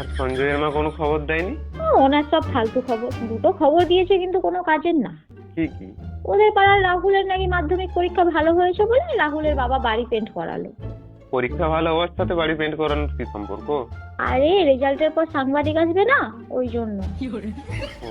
আর সঞ্জয়ের মা কোনো খবর দেয়নি? ওনার সব ফালতু খবর, দুটো খবর দিয়েছে কিন্তু কোনো কাজের না। কি কি? ওদের পাড়ার রাহুলের নাকি মাধ্যমিক পরীক্ষা ভালো হয়েছে বলে রাহুলের বাবা বাড়ি পেন্ট করালো। পরীক্ষা ভালো হওয়ার সাথে বাড়ি পেন্ট করানোর কি সম্পর্ক? আরে রেজাল্টের পর সাংবাদিক আসবে না, ওই জন্য। ও,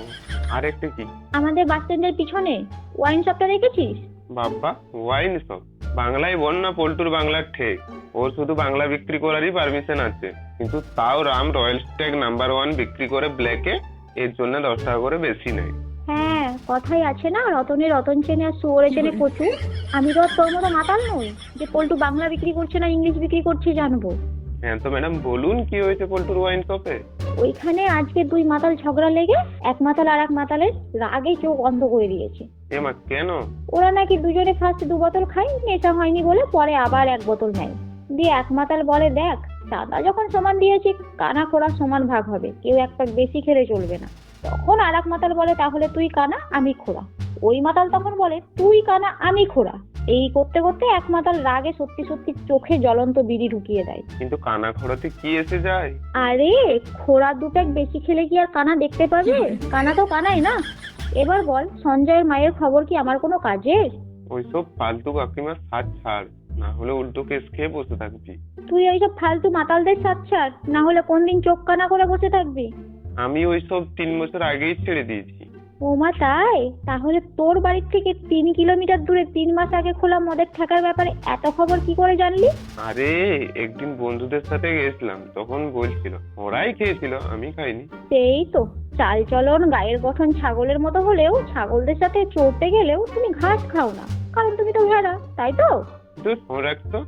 আর একটা কি? আমাদের বাস স্ট্যান্ডের পিছনে ওয়াইন শপটা দেখেছিস? বাবা, ওয়াইন শপ? বাংলায় বল না, পল্টুর বাংলার ঠেক। ওর শুধু বাংলা বিক্রি করারই পারমিশন আছে, কিন্তু তাও রাম রয়্যাল স্ট্যাগ নাম্বার 1 বিক্রি করে ব্ল্যাকে। এর জন্য 10 টাকা করে বেশি নেয়। হ্যাঁ, কথাই আছে না, রতনে রতন চেনে আর শুয়োরে চেনে কচু। আমি তো আর তোর মতো মাতাল নই যে পল্টু বাংলা বিক্রি করছে না ইংলিশ বিক্রি করছে জানবো। হ্যাঁ তো ম্যাডাম, বলুন কি হয়েছে পল্টুর ওয়াইন শপে? ওইখানে আজকে দুই মাতাল ঝগড়া লেগে এক মাতাল আর এক মাতালের রাগে চোখ অন্ধ করে দিয়েছে। এমা, কেন? ওরা নাকি দুজনে ফার্স্ট 2 বোতল খায়, নেশা হয়নি বলে পরে আবার 1 বোতল নেয়। দিয়ে এক মাতাল বলে, দেখ দাদা যখন সমান দিয়েছি, কানা খোড়া সমান ভাগ হবে, কেউ এক পাক বেশি খেলে চলবে না। তখন আর এক মাতাল বলে, তাহলে তুই কানা আমি খোড়া। ওই মাতাল তখন বলে, তুই কানা আমি খোড়া। এই করতে করতে এক মাতাল রাগে সত্যি সত্যি চোখে জ্বলন্ত বিড়ি ঢুকিয়ে দেয়। কিন্তু কানা খোড়াতে কি এসে যায়? আরে খোড়া 2 প্যাক বেশি খেলে কি আর কানা দেখতে পাবে? কানা তো কানাই না। এবার বল, সঞ্জয়ের মায়ের খবর কি আমার কোনো কাজের? ওইসব ফালতু কাকিমার সাজ ছাড়, না হলে উল্টো কেস খেয়ে বসে থাকবি। তুই ওইসব ফালতু মাতালদের সাথ ছাড়, না হলে কোনদিন চোখ কানা করে বসে থাকবি। আমি ওইসব 3 বছর আগেই ছেড়ে দিয়েছি। ওমা তাই? তাহলে তোর বাড়ির থেকে 3 কিলোমিটার দূরে 3 মাস আগে খোলা মদের ঠেকার ব্যাপারে এত খবর কি করে জানলি? আরে একদিন বন্ধুদের সাথে গেছিলাম, তখন বলছিল, ওরাই খেয়েছিল, আমি খাইনি। সেই তো, চাল চলন গায়ের গঠন ছাগলের মতো হলেও ছাগলদের সাথে চড়তে গেলেও তুমি ঘাস খাও না, কারণ তুমি তো ভেড়া, তাই তো? তুই ফোন রাখতো।